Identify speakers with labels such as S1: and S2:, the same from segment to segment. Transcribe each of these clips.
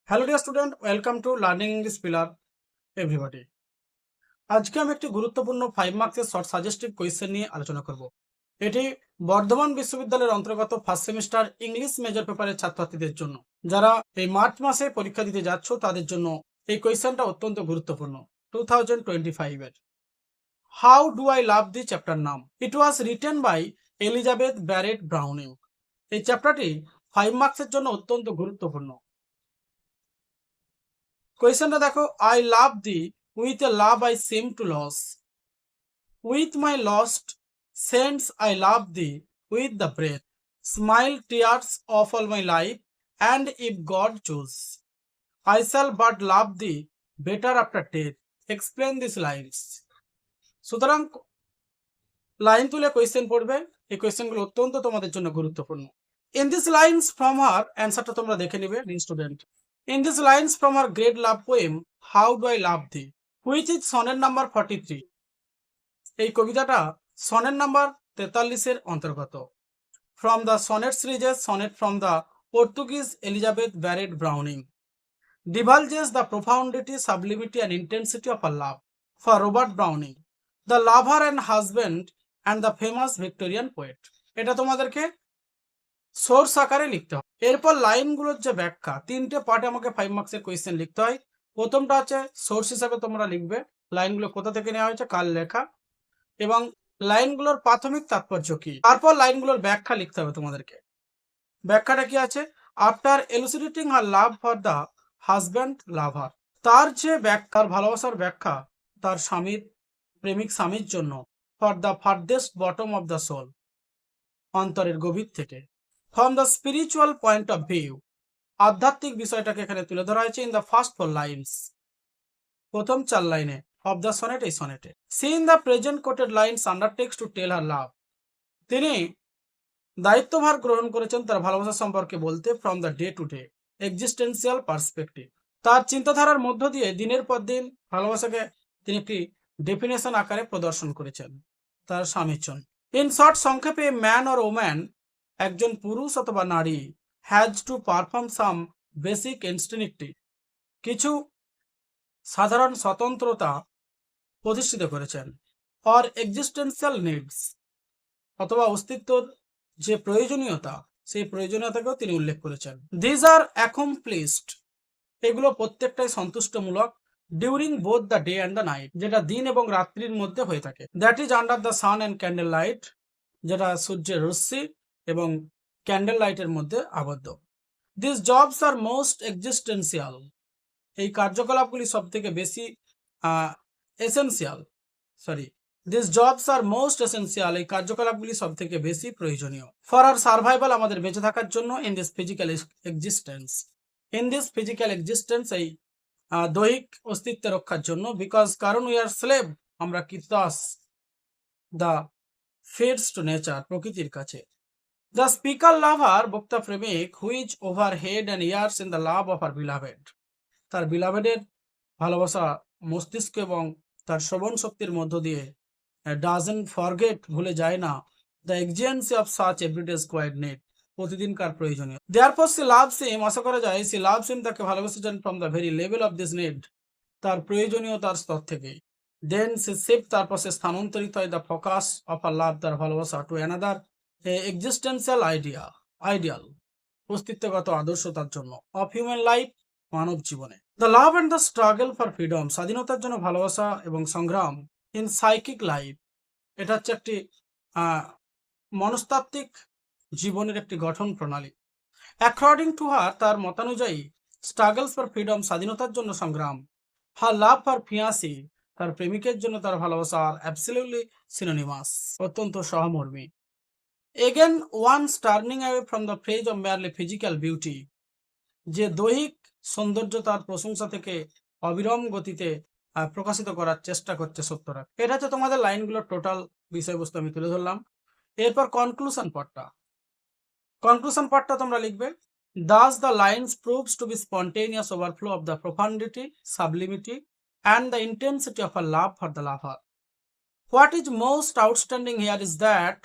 S1: Hello dear student, welcome to learning English pillar everybody. আজকে আমি একটি গুরুত্বপূর্ণ 5 মার্কসের শর্ট সাজেস্টিভ কোয়েশ্চেন নিয়ে আলোচনা করব। এটি বর্ধমান বিশ্ববিদ্যালয়ের অন্তর্গত ফার্স্ট সেমিস্টার ইংলিশ মেজর পেপারের ছাত্রছাত্রীদের জন্য, যারা এই মার্চ মাসে পরীক্ষা দিতে যাচ্ছ তাদের জন্য এই কোয়েশ্চেনটা অত্যন্ত গুরুত্বপূর্ণ। 2025 এর how do I love thee chapter নাম। It was written by Elizabeth Barrett Browning. এই চ্যাপ্টারটি 5 মার্কসের জন্য অত্যন্ত গুরুত্বপূর্ণ। কোয়েশ্চেনটা দেখো, I love thee with a love I seem to lose, with my lost sense I love thee with the breath, smile tears of all my life and if God choose, I shall but love thee better after death, explain this lines. সুতরাং line তুলে question পড়বে। এই কোয়েশ্চেনগুলো অত্যন্ত তোমাদের জন্য গুরুত্বপূর্ণ। In this lines from her, অ্যান্সারটা তোমরা দেখে নিবে student. In these lines from her great love poem, How Do I Love Thee, which is sonnet number 43. এই কবিতাটা সনেট নাম্বার 43 এর অন্তর্গত। From the sonnet series, sonnet from the Portuguese Elizabeth Barrett Browning divulges the profundity, sublimity and intensity of her love for Robert Browning, the lover and husband and the famous Victorian poet. এটা তোমাদেরকে source আকারে লিখতে হয়। এরপর লাইনগুলোর যে ব্যাখ্যা, তিনটে পার্টে আমাকে 5 মার্কসের কোয়েশ্চেন লিখতে হয়। প্রথমটা হচ্ছে সোর্স হিসাবে তোমরা লিখবে লাইনগুলো কোথা থেকে নেওয়া হয়েছে, কার লেখা, এবং লাইনগুলোর প্রাথমিক তাৎপর্য কি। তারপর লাইনগুলোর ব্যাখ্যা লিখতে হবে তোমাদেরকে। ব্যাখ্যাটা কি আছে, after elucidating her love for the husband lover, তার যে ব্যাখ্যার ভালোবাসার ব্যাখ্যা তার স্বামীর, প্রেমিক স্বামীর জন্য, for the farthest bottom of the soul, অন্তরের গভীর থেকে, from the spiritual point of view, আধ্যাত্মিক বিষয়টাকে এখানে তুলে ধরা হয়েছে ইন দ্য ফার্স্ট 4 লাইনস, প্রথম 4 লাইনে অফ দ্য সনেট, এই সনেটে। She in the present quoted lines undertakes to tell her love, তিনি দায়িত্বভার গ্রহণ করেছেন তার ভালোবাসা সম্পর্কে বলতে, from the day to day existential perspective, তার চিন্তাধারার মধ্য দিয়ে দিনের পর দিন ভালোবাসাকে তিনি একটি ডেফিনেশন আকারে প্রদর্শন করেছেন তার স্বামীর জন্য। ইন শর্ট, সংক্ষেপে, ম্যান অর ওম্যান, একজন পুরুষ অথবা নারী, has to perform some basic instinctive, কিছু সাধারণ স্বতন্ত্রতা প্রতিষ্ঠিত করেছেন, অর এক্সিস্টেন্সিয়াল নিডস, অথবা অস্তিত্বর যে প্রয়োজনীয়তা সেই প্রয়োজনীয়তাকেও তিনি উল্লেখ করেছেন। দিজ আর অ্যাকমপ্লিশড, এগুলো প্রত্যেকটাই সন্তুষ্টমূলক, during both the day and the night, যেটা দিন এবং রাত্রির মধ্যে হয়ে থাকে। That is under the sun and candle light, যেটা সূর্যের রশ্মি এবং ক্যান্ডেল লাইটের মধ্যে আবদ্ধ। This jobs are most existential, এই কার্যকলাপগুলি সব থেকে বেশি essential, this jobs are most essential, এই কার্যকলাপগুলি সব থেকে বেশি প্রয়োজনীয়, ফর আর সার্ভাইভাল, আমাদের বেঁচে থাকার জন্য, in this physical existence, in this physical existence, এই দৈহিক অস্তিত্ব রক্ষার জন্য, বিকজ, কারণ, উই আর স্লেভ, আমরা কৃতদাস, দ্য ফিডস টু নেচার, প্রকৃতির কাছে। দ্য স্পিকার লাভার, বক্তা প্রেমিক, which over head and years in the love of our beloved, তার বিলাভেডের ভালোবাসা মস্তিষ্ক এবং তার শ্রবণ শক্তির মধ্য দিয়ে, ডাজেন্ট ফরগেট, ভুলে যায় না, the exigency of such everyday squad net, প্রতিদিনকার প্রয়োজনীয়। দেয়ারফর সি লাভস হিম, আশা করা যায়, সি লাভস হিম, তাকে ভালোবেসেছেন, from the very level of this need, তার প্রয়োজনীয়তার স্তর থেকে। দেন সে শিফট, তারপর সে স্থানান্তরিত হয়, দ্য ফোকাস অফ আর লাভ, তার ভালোবাসা, টু অ্যানাদার এক্সিস্টেন্সিয়াল আইডিয়াল, অস্তিত্বগত আদর্শতার জন্য, অফ হিউম্যান লাইফ, মানব জীবনে। The love and the struggle for freedom, স্বাধীনতার জন্য ভালোবাসা এবং সংগ্রাম, ইন সাইকিক লাইফ, এটা হচ্ছে একটি মনস্তাত্ত্বিক জীবনের একটি গঠন প্রণালী। অ্যাকর্ডিং টু হার, তার মতানুযায়ী, স্ট্রাগলস ফর ফ্রিডম, স্বাধীনতার জন্য সংগ্রাম, হার লাভ ফর ফিয়ান্সি, তার প্রেমিকের জন্য তার ভালোবাসা, আর অ্যাবসলিউটলি সিনোনিমাস, অত্যন্ত সহমর্মী। Again once turning away from the phrase of merely physical beauty, যে দৈহিক সৌন্দর্য তার প্রশংসা থেকে অবিরাম গতিতে প্রকাশিত করার চেষ্টা করছে সত্যরা। এটা হচ্ছে তোমাদের লাইনগুলোর টোটাল বিষয়বস্তু আমি তুলে ধরলাম। এরপর কনক্লুশন পার্টটা তোমরা লিখবে। Thus the lines proves to be spontaneous overflow of the profundity, sublimity and the intensity of her love for the lover. What is most outstanding here is that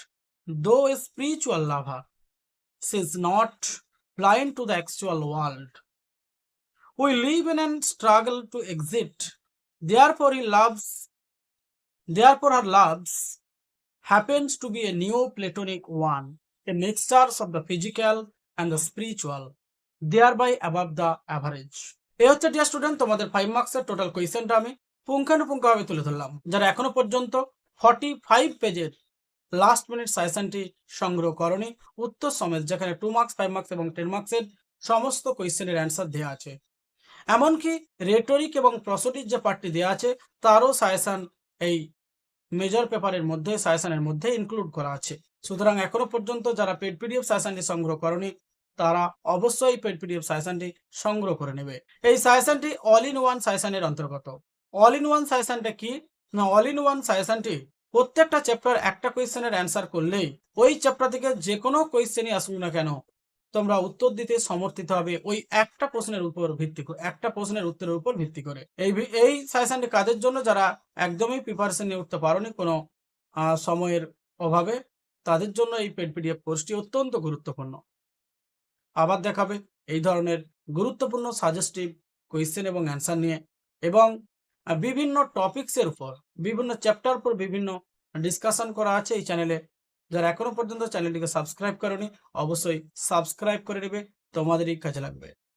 S1: though a spiritual lover, she is not blind to the actual world. We live in and struggle to exit. Therefore her loves happens to be a Neoplatonic one, a mixture of the physical and the spiritual, thereby above the average. এই হচ্ছে dear student তোমাদের 5 মার্কসের total কোয়েশ্চেনটা আমি পুঙ্খানুপুঙ্খভাবে তুলে ধরলাম। যারা এখনো পর্যন্ত 45 পেজের লাস্ট মিনিট সাজেশনটি সংগ্রহ করনি, উত্তর সমেত যেখানে 2 মার্কস, 5 মার্কস এবং 10 মার্কসের সমস্ত কোয়েশ্চেনের অ্যান্সার দেওয়া আছে, এমনকি রেটরিক এবং প্রসোডির যে পার্টটি দেওয়া আছে তারও সাজেশন এই মেজর পেপারের মধ্যে সাজেশনের মধ্যে ইনক্লুড করা আছে। সুতরাং এখনো পর্যন্ত যারা পেড পিডিএফ সাজেশনটি সংগ্রহ করনি তারা অবশ্যই পেড পিডিএফ সাজেশনটি সংগ্রহ করে নেবে। এই সাজেশনটি অল ইন ওয়ান সাজেশনের অন্তর্গত। অল ইন ওয়ান সাজেশনটা কি না, অল ইন ওয়ান সাজেশনটি প্রত্যেকটা চ্যাপ্টার একটা কোয়েশ্চেনের অ্যান্সার করলেই ওই চ্যাপ্টার থেকে যে কোনো কোয়েশ্চেনই আসুক না কেন তোমরা উত্তর দিতে সমর্থিত হবে ওই একটা প্রশ্নের উপর ভিত্তি করে, একটা প্রশ্নের উত্তরের উপর ভিত্তি করে। এই সাজেশনটি কাজের জন্য যারা একদমই প্রিপারেশন নিয়ে উঠতে পারোনি কোনো সময়ের অভাবে, তাদের জন্য এই পেড পিডিএফ কোর্সটি অত্যন্ত গুরুত্বপূর্ণ। আবার দেখাবে এই ধরনের গুরুত্বপূর্ণ সাজেস্টিভ কোয়েশ্চেন এবং অ্যান্সার নিয়ে, এবং বিভিন্ন টপিক্সের উপর, বিভিন্ন চ্যাপ্টার উপর বিভিন্ন ডিসকাশন করা আছে এই চ্যানেলে। যারা এখনো পর্যন্ত চ্যানেলটিকে সাবস্ক্রাইব করনি অবশ্যই সাবস্ক্রাইব করে নেবে, তোমাদেরই কাজে লাগবে।